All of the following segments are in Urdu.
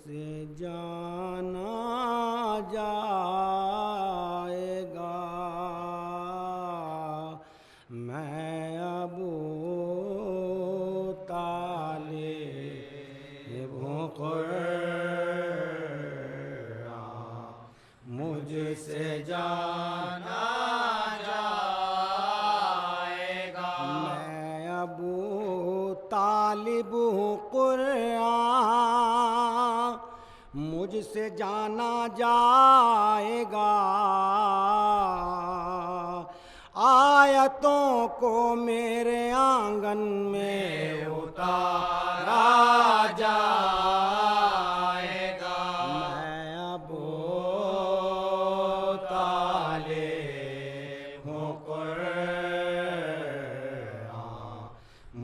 سے جانا جائے گا میں ابو طالب ہوں قرآن مجھ سے جانا جائے گا میں ابو طالب ہوں قرآن مجھ سے جانا جائے گا آیتوں کو میرے آنگن میں اتارا جائے گا میں ابو طالب ہوں قرآن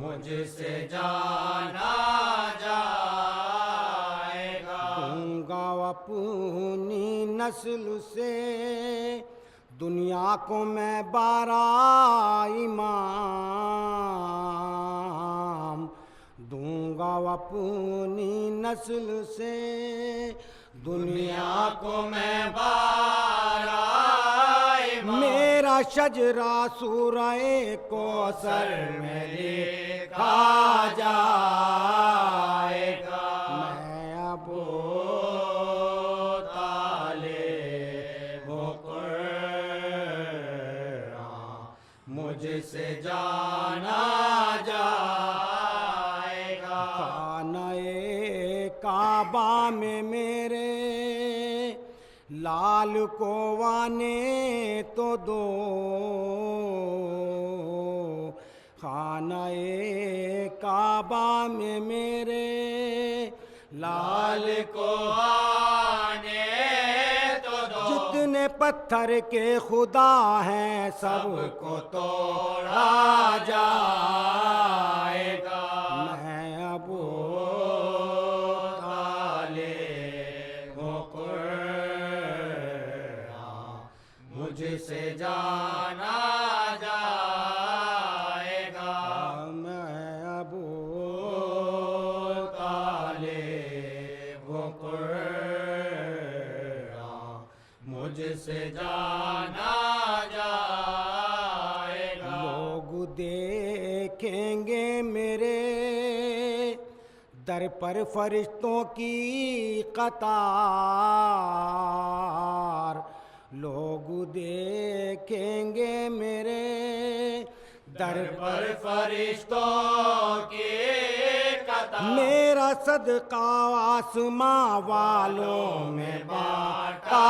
مجھ سے جانا جائے گا دوں گا اپنی نسل سے دنیا کو میں 12 امام دوں گا اپنی نسل سے دنیا کو میں 12 امام میرا شجرہ سورہ کوثر میں لکھا جائے گا میں ابو مجھ سے جانا جائے گا خانہ کعبہ میں میرے لال کو آنے تو دو خانہ کعبہ میں میرے لال کو آنے جتنے پتھر کے خدا ہیں سب کو توڑا جائے گا میں ابو طالب ہوں قرآن مجھ سے جانا جائے گا میں ابو طالب ہوں قرآن مجھ سے جانا جائے گا لوگ دیکھیں گے میرے در پر فرشتوں کی قطار لوگ دیکھیں گے میرے در پر فرشتوں کی قطار میرا صدقہ آسماں والوں میں بانٹا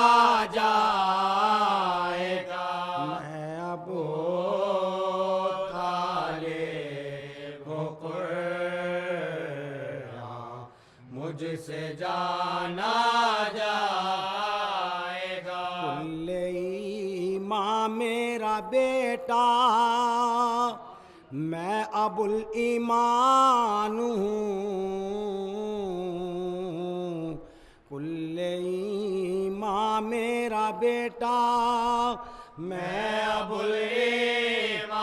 جائے گا میں ابو طالب ہوں قرآن مجھ سے جانا جائے گا کل ایمان میرا بیٹا میں ابو الایمان ہوں کل ایمان میرا بیٹا میں ابو الایمان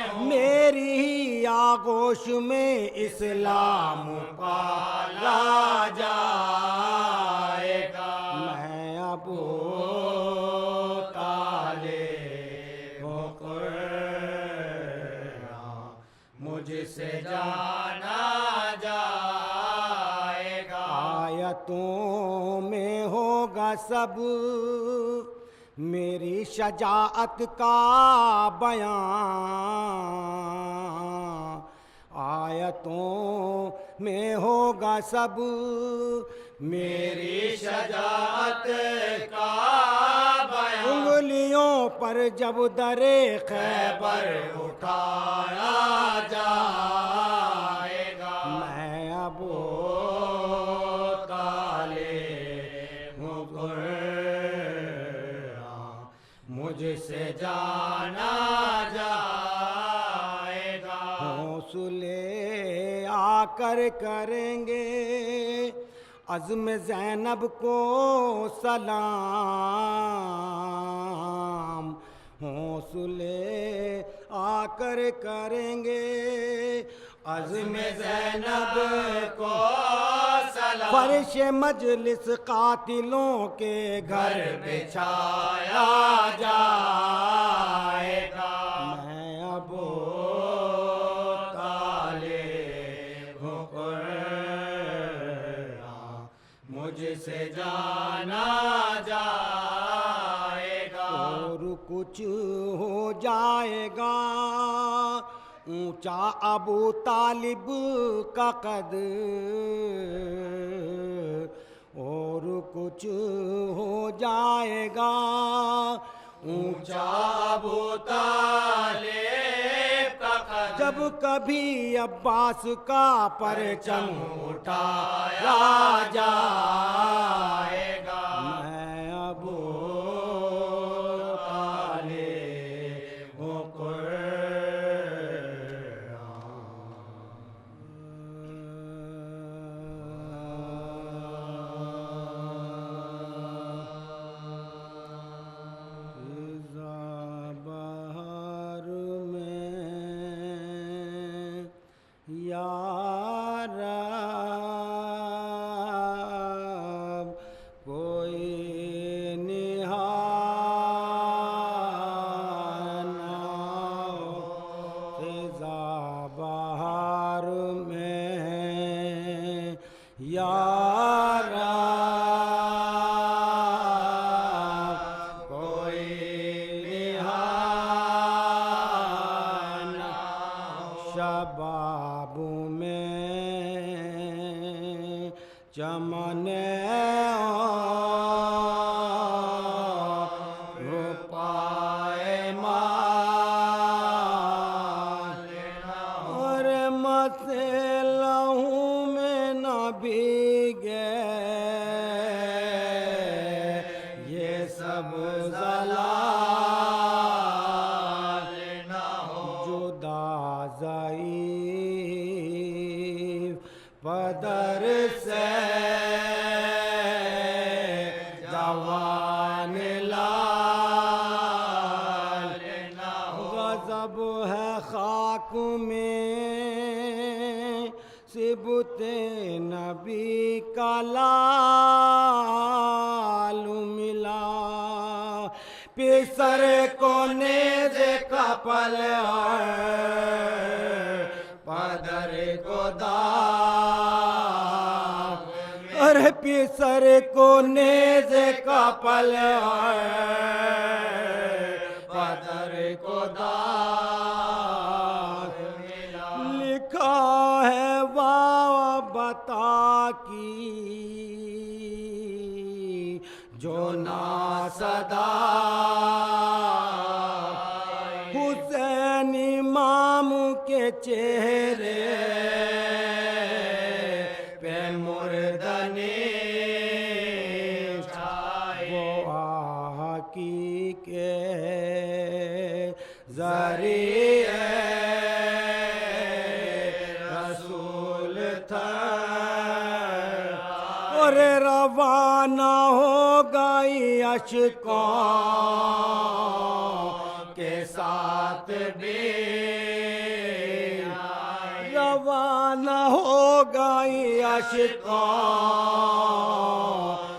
ہوں میری ہی آغوش میں اسلام پالا جائے گا میں ابو طالب ہوں قرآن مجھ سے جانا جائے گا آیتوں میں ہوگا سب میری شجاعت کا بیان آیتوں میں ہوگا سب میری شجاعت کا بیان انگلیوں پر جب در خیبر اٹھایا جائے گا میں ابو طالب ہوں قرآن مجھ سے جانا جائے گا حوصلے آ کر کریں گے عزم زینب کو سلام حوصلے آ کر کریں گے عزم زینب کو سلام فرش مجلس قاتلوں کے گھر بچھایا جائے گا میں ابو طالب ہوں قرآن مجھ سے جانا جائے گا اور کچھ ہو جائے گا اونچا ابو طالب کا قد اور کچھ ہو جائے گا اونچا ابو طالب کا قد جب کبھی عباس کا پرچم اٹھایا جائے گا میں ابو طالب ہوں بہار میں یا رب کوئی نہار نہ ہو خزاں بہار میں یا شباب میں چمن پائے مال اور مسے لہو میں نہ بھیگے یہ سب ضلال نہ ہو جدا ضعیف پدر سے جوان لال غضب ہے خاک میں صبت نبی کا لال ملا پسر کو نیز کا پلار پدر کو داغ اور پسر کو نیز کا پلار پدر کو داغ لکھا ہے بتا کی جو ناسدا حسین امام کے چہرے پہ مردنی وہ آقی کے ذریعے رسول تھا اور روانہ ہو گئی اشکوں کے ساتھ بھی روانہ ہو گئی اشکوں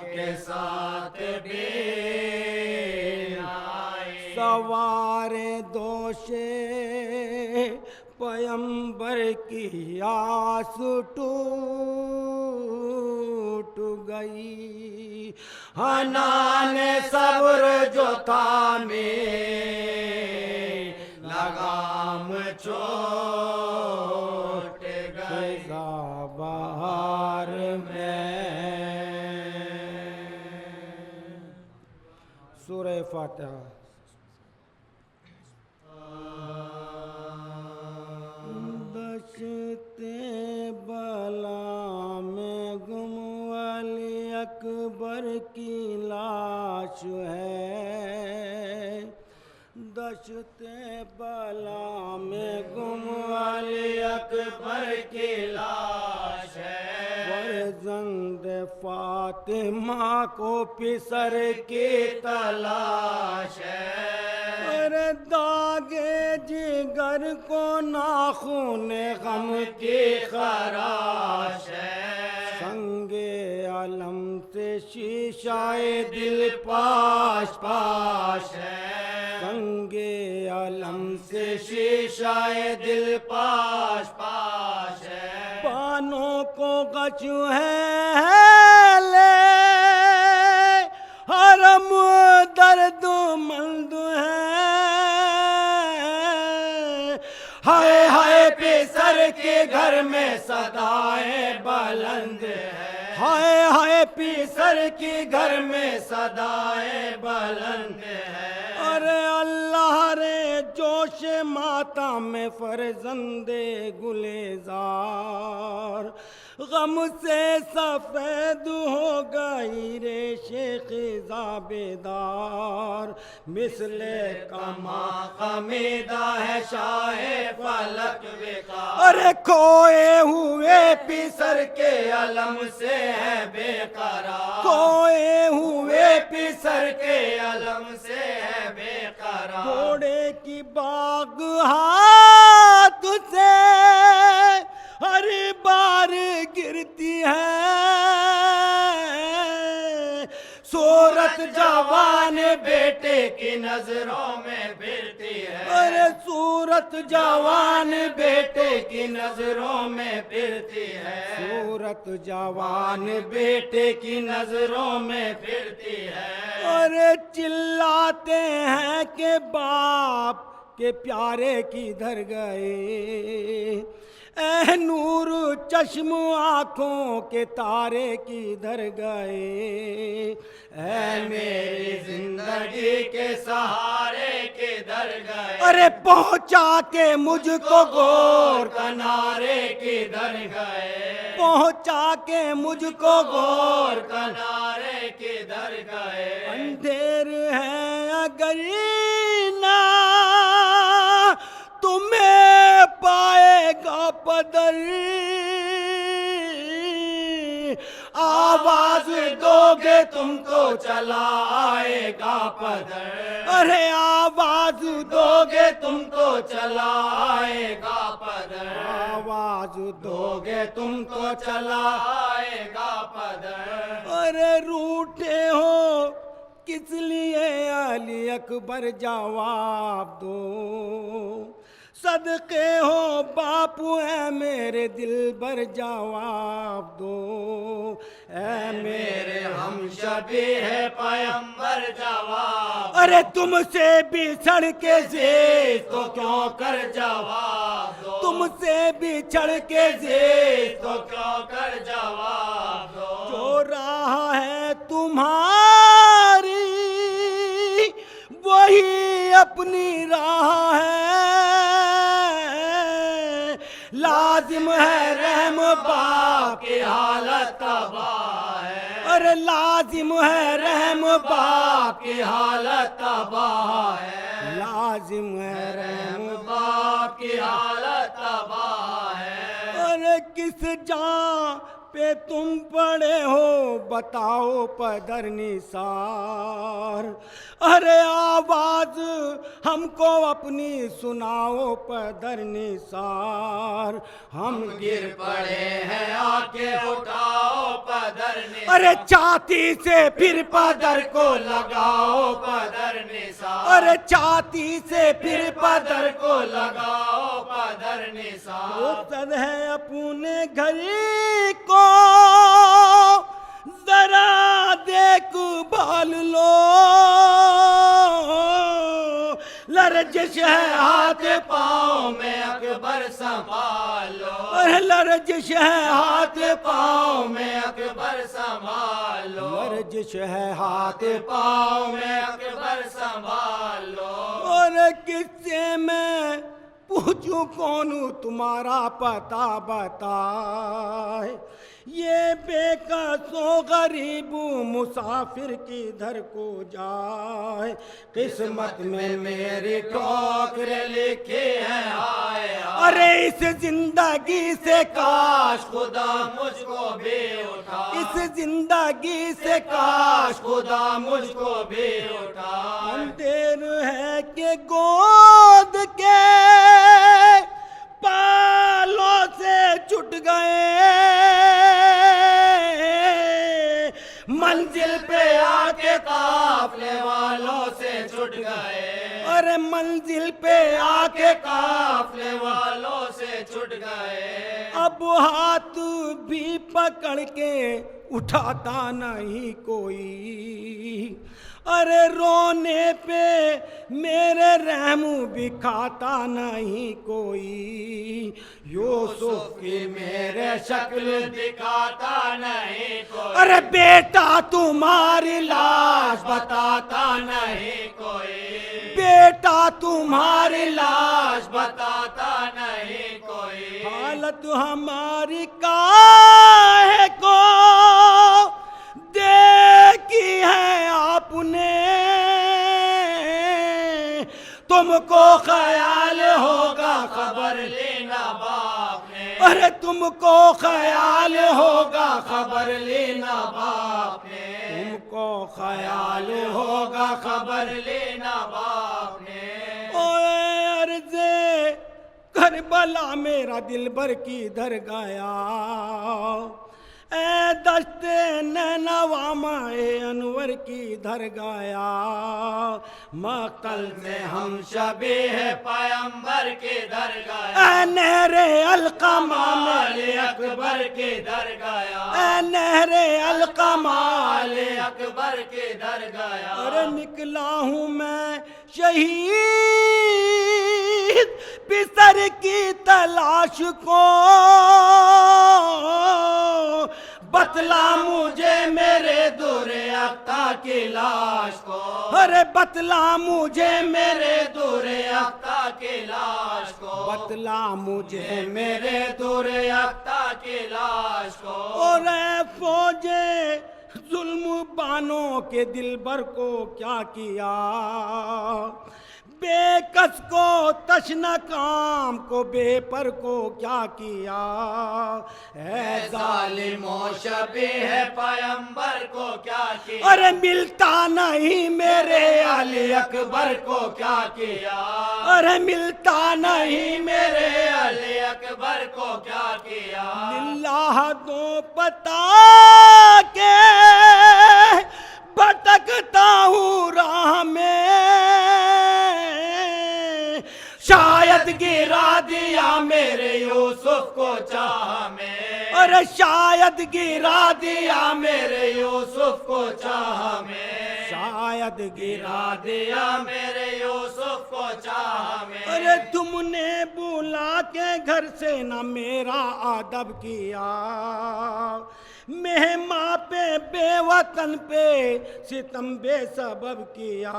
کے ساتھ بھی سوار دوشے پیمبر کی آس ٹوٹ گئی حنان صبر جو تھا میں لگام چھوٹ گئی بہار میں سورہ فاتحہ دشتے بلا میں گم علی اکبر کی لاش ہے دشتے بلا میں گم علی اکبر کی لاش ہے فرزند فاطمہ کو پسر کی تلاش ہے داغے جگر کو ناخون غم کی خراش ہے سنگے علم سے شیشائے دل پاش پاش ہے سنگ علم سے شیشائے دل پاش پاش ہے پانوں کو گچو ہے لے حرم درد مند ہے ہائے ہائے پیسر کے گھر میں صدائیں بلند ہے ہائے ہائے پیسر کے گھر میں صدائیں بلند ہے ارے اللہ رے جوش ماتم میں فرزند گلزار غم سے سفید ہو گئی رے شیخ زابیدار مثل کما خمیدہ ہے شاہ فلک بیکار ارے کھوئے ہوئے پیسر کے علم سے ہے بے قرار کھوئے ہوئے پیسر کے علم سے ہے بے قرار گھوڑے کی باغ ہاتھ سے ہر بار گرتی ہے صورت جوان بیٹے کی نظروں میں پھرتی ہے ارے صورت جوان بیٹے کی نظروں میں پھرتی ہے صورت جوان بیٹے کی نظروں میں پھرتی ہے ارے چلاتے ہیں کہ باپ کے پیارے کدھر گئے اے نور چشم آنکھوں کے تارے کدھر گئے اے میری زندگی کے سہارے کدھر گئے ارے پہنچا کے مجھ کو گور کنارے کدھر گئے پہنچا کے مجھ کو گور کنارے کدھر گئے اندھیر ہے اگر نہ تمہیں پائے گا پدر آواز دو گے تم کو چلا آئے گا پدر ارے آواز دو گے تم کو چلا آئے گا پدر آواز دو دو گے تم کو چلا آئے گا پدر ارے روٹھے ہو کس لیے علی اکبر جواب دو صدقے ہو باپو اے میرے دل بر جواب دو اے میرے ہم شبی ہے پیمبر جواب ارے تم سے بچھڑ کے زیز تو کیوں کر جواب دو تم سے بچھڑ کے تو کیوں کر جواب دو جو راہ ہے تمہاری وہی اپنی راہ ہے لازم ہے رحم باپ کی حالت تباہ ہے ارے لازم ہے رحم باپ کی حالت تباہ ہے لازم ہے رحم باپ کی حالت تباہ ہے ارے کس جان پہ تم پڑے ہو بتاؤ پدر نثار ارے آواز ہم کو اپنی سناؤ پدر نثار ہم گر پڑے ہیں آ کے اٹھاؤ پدر ارے چھاتی سے پھر پدر کو لگاؤ پدر نثار ارے چھاتی سے پھر پدر کو لگاؤ پدر نثار روشن ہے اپنے گھر کو ذرا دیکھ بھال لو لرزش ہے ہاتھ پاؤں میں اکبر سنبھالو ارے لرزش ہے ہاتھ پاؤں میں اکبر سنبھالو لرزش ہے ہاتھ پاؤں میں اکبر سنبھالو اور کس سے میں پوچھوں کون تمہارا پتہ بتائے یہ بے قصو غریب مسافر کدھر کو جائے قسمت میں میری ٹھوکر لکھی ہے آئے ارے اس زندگی سے کاش خدا مجھ کو بھی اٹھا اس زندگی سے کاش خدا مجھ کو بھی اٹھا دیر ہے کہ گود کے پالوں سے چھٹ گئے منزل پہ آ کے قافلے والوں سے چھٹ گئے، ارے منزل پہ آ کے قافلے والوں سے چھٹ گئے، اب ہاتھ بھی پکڑ کے اٹھاتا نہیں کوئی، ارے رونے پہ میرے رحم بھی کھاتا نہیں کوئی، یوسف کی میرے شکل دکھاتا نہیں کوئی، ارے بیٹا تمہاری لاش بتاتا نہیں کوئی، بیٹا تمہاری لاش بتاتا نہیں کوئی، حالت ہماری کاہے کو دیکھی ہے آپ نے، تم کو خیال ہوگا خبر لینا باپ نے، ارے تم کو خیال ہوگا خبر لینا باپ نے، تم کو خیال ہوگا خبر لینا باپ نے، اوے عرضے کربلا میرا دل بھر کی در گیا، اے دشت نینوا مائے انور کی در گیا، مقتل میں ہم شبیہ پیمبر کے در گیا، اے نہر القمہ علی اکبر کے در گیا، اے نہر القمہ علی اکبر کے در گیا، ارے نکلا ہوں میں شہید پسر کی تلاش کو، بتلا مجھے میرے دور اقتا کی لاش کو، ارے بتلا مجھے میرے دور اقتا کی لاش کو، بتلا مجھے میرے دور اقتا کی لاش کو، اور اے فوجے ظلم بانوں کے دل بھر کو کیا کیا، بے کس کو تشنہ کام کو بے پر کو کیا کیا، اے ظالم و شبیہ پیمبر کو کیا کیا، ارے ملتا نہیں میرے علی اکبر کو کیا کیا، ارے ملتا نہیں میرے علی اکبر کو کیا کیا، اللہ دو پتا کے بھٹکتا ہوں راہ میں، شاید گرا دیا میرے یوسف کو چاہ میں، ارے شاید گرا دیا میرے یوسف کو چاہ میں، شاید گرا دیا میرے یوسف کو چاہ میں، ارے تم نے بلا کے گھر سے نہ میرا ادب کیا، مہماں پہ بے وطن پہ ستم بے سبب کیا،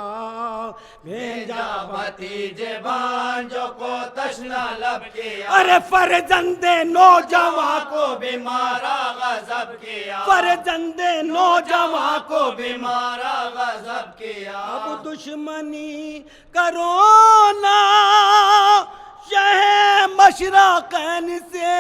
بھیجا بھتیجے بھانجوں کو تشنہ لب کیا، ارے فرزند نوجوان کو بیمارا غضب کیا، فرزند نوجوان کو بیمارا غضب کیا، اب دشمنی کرو نا شہ مشرقین سے،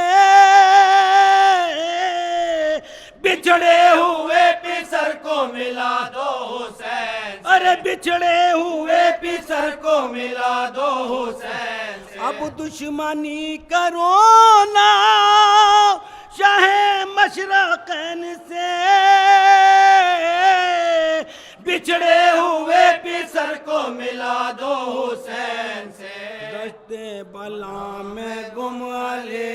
بچھڑے ہوئے پسر کو ملا دو حسین سے، ارے بچھڑے ہوئے پسر کو ملا دو حسین سے، اب دشمنی کرو نا شہ مشرقین سے، بچھڑے ہوئے پسر کو ملا دو حسین سے، دشت بلا میں گم علی